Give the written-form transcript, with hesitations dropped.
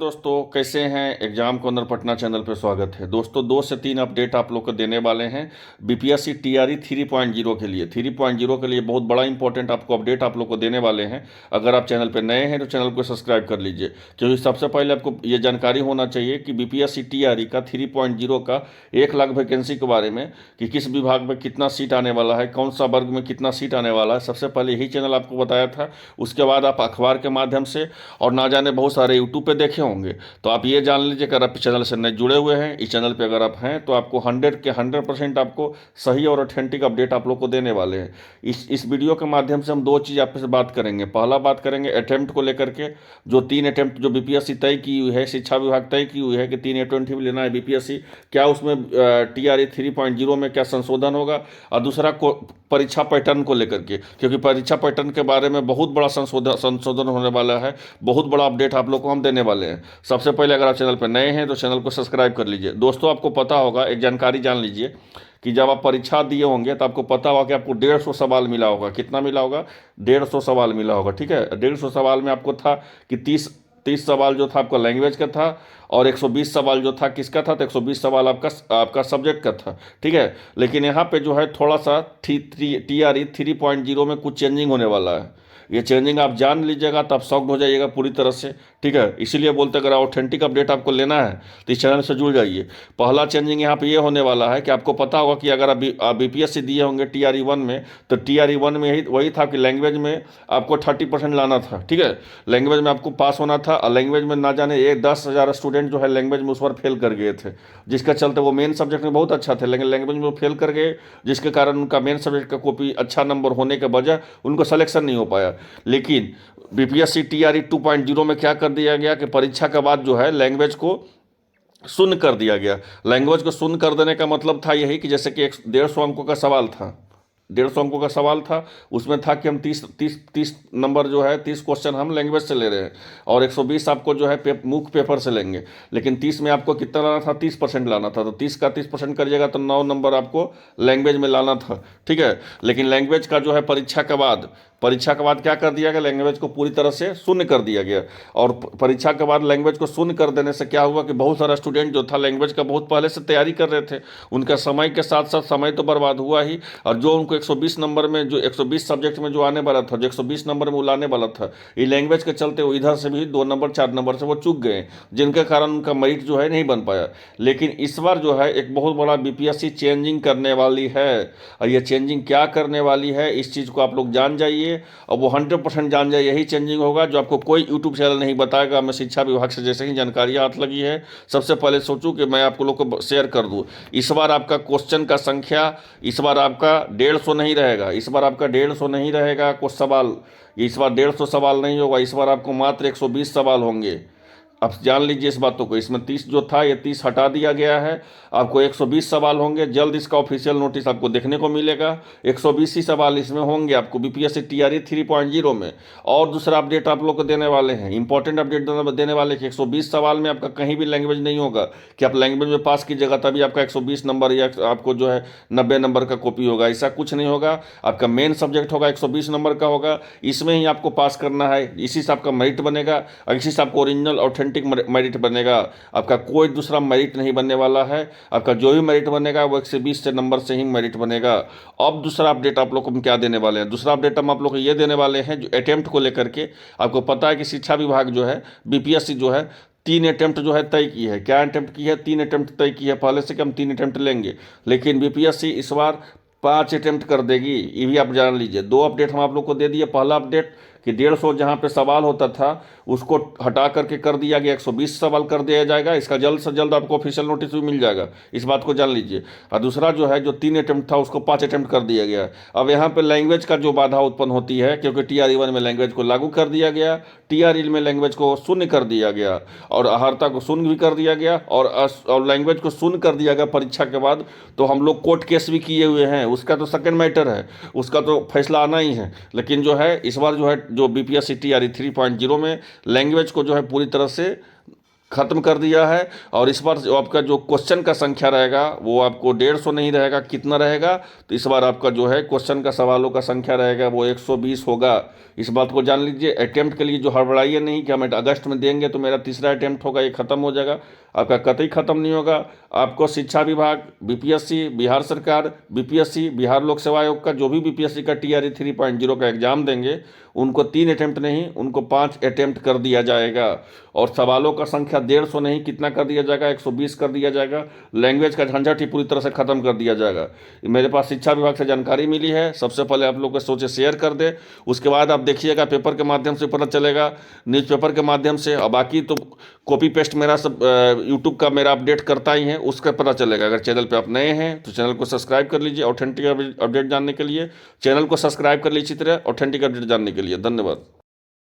दोस्तों कैसे हैं। एग्जाम कॉर्नर पटना चैनल पे स्वागत है। दोस्तों 2 से 3 अपडेट आप लोग को देने वाले हैं बीपीएससी टीआरई 3.0 के लिए। 3.0 के लिए बहुत बड़ा इंपॉर्टेंट आपको अपडेट आप लोग को देने वाले हैं। अगर आप चैनल पे नए हैं तो चैनल को सब्सक्राइब कर लीजिए, क्योंकि सबसे पहले आपको ये जानकारी होना चाहिए कि बीपीएससी टीआरई का 3.0 का 1 लाख वैकेंसी के बारे में, कि किस विभाग में कितना सीट आने वाला है, कौन सा वर्ग में कितना सीट आने वाला है। सबसे पहले यही चैनल आपको बताया था। उसके बाद आप अखबार के माध्यम से और ना जाने बहुत सारे यूट्यूब पे देखे होंगे। तो आप ये जान लीजिए, अगर आप चैनल से नहीं जुड़े हुए हैं, इस चैनल पे अगर आप हैं तो आपको 100% आपको सही और ऑथेंटिक अपडेट आप लोग को देने वाले हैं। इस वीडियो के माध्यम से हम 2 चीज़ आपसे बात करेंगे। पहला बात करेंगे अटेम्प्ट को लेकर के, जो 3 अटेम्प्ट जो बीपीएससी तय की हुई है, शिक्षा विभाग तय की हुई है कि 3 अटेम्प्ट ही लेना है बीपीएससी, क्या उसमें टीआरई 3.0 में क्या संशोधन होगा। और दूसरा परीक्षा पैटर्न को लेकर के, क्योंकि परीक्षा पैटर्न के बारे में बहुत बड़ा संशोधन होने वाला है। बहुत बड़ा अपडेट आप लोग को हम देने वाले हैं। सबसे पहले अगर आप चैनल पर नए हैं तो चैनल को सब्सक्राइब कर लीजिए। दोस्तों आपको पता होगा, एक जानकारी जान लीजिए कि जब आप परीक्षा दिए होंगे तो आपको पता होगा कि आपको 150 सवाल मिला होगा। कितना मिला होगा? 150 सवाल मिला होगा। ठीक है, 150 सवाल में आपको था कि 30 सवाल जो था आपका लैंग्वेज का था, और 120 सवाल जो था किसका था? तो 120 सवाल आपका सब्जेक्ट का था। ठीक है, लेकिन यहाँ पे जो है थोड़ा सा टीआरई 3.0 में कुछ चेंजिंग होने वाला है। ये चेंजिंग आप जान लीजिएगा तब शॉक्ड हो जाइएगा पूरी तरह से। ठीक है, इसीलिए बोलते अगर ऑथेंटिक अपडेट आपको लेना है तो इस चैनल से जुड़ जाइए। पहला चेंजिंग यहाँ पे ये होने वाला है कि आपको पता होगा कि अगर आप बीपीएससी दिए होंगे टीआरई 1 में, तो टीआरई 1 में ही वही था कि लैंग्वेज में आपको 30% लाना था। ठीक है, लैंग्वेज में आपको पास होना था, और लैंग्वेज में ना जाने 10,000 स्टूडेंट जो है लैंग्वेज में उस पर फेल कर गए थे, जिसके चलते वो मेन सब्जेक्ट में बहुत अच्छा थे, लेकिन लैंग्वेज में वो फेल कर गए, जिसके कारण उनका मेन सब्जेक्ट का कॉपी अच्छा नंबर होने के वजह उनको सलेक्शन नहीं हो पाया। लेकिन बीपीएससी टीआरई 2.0 में क्या कर दिया गया कि परीक्षा के बाद जो है लैंग्वेज को शून्य कर दिया गया। लैंग्वेज को शून्य कर देने का मतलब था यही कि जैसे कि 150 अंकों का सवाल था, 150 अंकों का सवाल था, उसमें था कि हम 30 नंबर जो है 30 क्वेश्चन हम लैंग्वेज से ले रहे हैं, और 120 आपको जो है मुख्य पेपर से लेंगे। लेकिन 30 में आपको कितना लाना था? 30% लाना था। तो 30 का 30% करिएगा तो 9 नंबर आपको लैंग्वेज में लाना था। ठीक है, लेकिन लैंग्वेज का जो है परीक्षा के बाद क्या कर दिया गया? लैंग्वेज को पूरी तरह से शून्य कर दिया गया। और परीक्षा के बाद लैंग्वेज को शून्य कर देने से क्या हुआ कि बहुत सारा स्टूडेंट जो था लैंग्वेज का बहुत पहले से तैयारी कर रहे थे, उनका समय के साथ साथ समय तो बर्बाद हुआ ही, और जो उनको 120 नंबर में, जो 120 सब्जेक्ट में जो आने वाला था, जो 120 नंबर में वो लाने वाला था, ये लैंग्वेज के चलते वो इधर से भी 2 नंबर 4 नंबर से वो चूक गए, जिनके कारण उनका मेरिट जो है नहीं बन पाया। लेकिन इस बार जो है एक बहुत बड़ा बीपीएससी चेंजिंग करने वाली है, और ये चेंजिंग क्या करने वाली है इस चीज़ को आप लोग जान जाइए, और वो 100% जान जाइए। यही चेंजिंग होगा जो आपको कोई यूट्यूब चैनल नहीं बताएगा। मैं शिक्षा विभाग से जैसे ही जानकारी हाथ लगी है, सबसे पहले सोचूं कि मैं आप लोग को शेयर कर दूं। इस बार आपका क्वेश्चन का संख्या, इस बार आपका 150 नहीं रहेगा। इस बार आपका 150 नहीं रहेगा कुछ सवाल, इस बार 150 सवाल नहीं होगा। इस बार आपको मात्र 120 सवाल होंगे। अब जान लीजिए इस बातों को। इसमें 30 जो था ये 30 हटा दिया गया है। आपको 120 सवाल होंगे। जल्द इसका ऑफिशियल नोटिस आपको देखने को मिलेगा। 120 ही सवाल इसमें होंगे आपको बीपीएससी टीआरई 3.0 में। और दूसरा अपडेट आप लोग को देने वाले हैं, इंपॉर्टेंट अपडेट देने वाले कि 120 सवाल में आपका कहीं भी लैंग्वेज नहीं होगा कि आप लैंग्वेज में पास कीजिएगा तभी आपका 120 नंबर या आपको जो है 90 नंबर का कॉपी होगा। ऐसा कुछ नहीं होगा। आपका मेन सब्जेक्ट होगा 120 नंबर का होगा, इसमें ही आपको पास करना है। इसी से आपका मेरिट बनेगा, और इसी से आपको ओरिजिनल ऑथेंटिक मेरिट बनेगा। आपका कोई दूसरा मेरिट नहीं बनने वाला है। आपका जो भी मेरिट बनेगा वो 120 से नंबर से ही मेरिट बनेगा। अब दूसरा अपडेट आप लोग को हम क्या देने वाले हैं? दूसरा अपडेट हम आप लोग को ये देने वाले हैं जो अटेम्प्ट को लेकर के। आपको पता है कि शिक्षा विभाग जो है, बीपीएससी जो है 3 अटेम्प्ट जो है तय की है। क्या अटेम्प्ट की है? 3 अटेम्प्ट तय की है पहले से कि हम 3 अटेम्प्ट लेंगे। लेकिन बीपीएससी इस बार 5 अटेम्प्ट कर देगी, ये भी आप जान लीजिए। 2 अपडेट हम आप लोग को दे दिए। पहला अपडेट कि 150 जहाँ पे सवाल होता था उसको हटा करके कर दिया गया, 120 सवाल कर दिया जाएगा। इसका जल्द से जल्द आपको ऑफिशियल नोटिस भी मिल जाएगा, इस बात को जान लीजिए। और दूसरा जो है जो 3 अटेम्प्ट था उसको 5 अटेम्प्ट कर दिया गया। अब यहाँ पे लैंग्वेज का जो बाधा उत्पन्न होती है, क्योंकि टीआरई 1 में लैंग्वेज को लागू कर दिया गया, टीआरई में लैंग्वेज को शून्य कर दिया गया, और अहर्ता को शून्य भी कर दिया गया, और लैंग्वेज को शून्य कर दिया गया परीक्षा के बाद। तो हम लोग कोर्ट केस भी किए हुए हैं, उसका तो सेकंड मैटर है, उसका तो फैसला आना ही है। लेकिन जो है इस बार जो है जो बीपीएससी टीआरई 3.0 में लैंग्वेज को जो है पूरी तरह से खत्म कर दिया है। और इस बार जो आपका जो क्वेश्चन का संख्या रहेगा वो आपको 150 नहीं रहेगा, कितना रहेगा, तो इस बार आपका जो है क्वेश्चन का सवालों का संख्या रहेगा वो 120 होगा। इस बात को जान लीजिए। अटेम्प्ट के लिए जो हड़बड़ाइए नहीं कि हम अगस्त में देंगे तो मेरा तीसरा अटेम्प्ट होगा, ये खत्म हो जाएगा, आपका कतई खत्म नहीं होगा। आपको शिक्षा विभाग, बीपीएससी, बिहार सरकार, बीपीएससी, बिहार लोक सेवा आयोग का जो भी बीपीएससी का टीआरई 3.0 का एग्जाम देंगे उनको 3 अटेम्प्ट नहीं, उनको 5 अटेम्प्ट कर दिया जाएगा। और सवालों का संख्या 150 नहीं, कितना कर दिया जाएगा, 120 कर दिया जाएगा। लैंग्वेज का झंझट ही पूरी तरह से खत्म कर दिया जाएगा। मेरे पास शिक्षा विभाग से जानकारी मिली है, सबसे पहले आप लोग को सोचे शेयर कर दे, उसके बाद आप देखिएगा पेपर के माध्यम से पता चलेगा, न्यूज़पेपर के माध्यम से। और बाकी तो कॉपी पेस्ट मेरा सब यूट्यूब का मेरा अपडेट करता ही है, उसका पता चलेगा। अगर चैनल पे आप नए हैं तो चैनल को सब्सक्राइब कर लीजिए ऑथेंटिक अपडेट जानने के लिए। चैनल को सब्सक्राइब कर लीजिए इसी तरह ऑथेंटिक अपडेट जानने के लिए। धन्यवाद।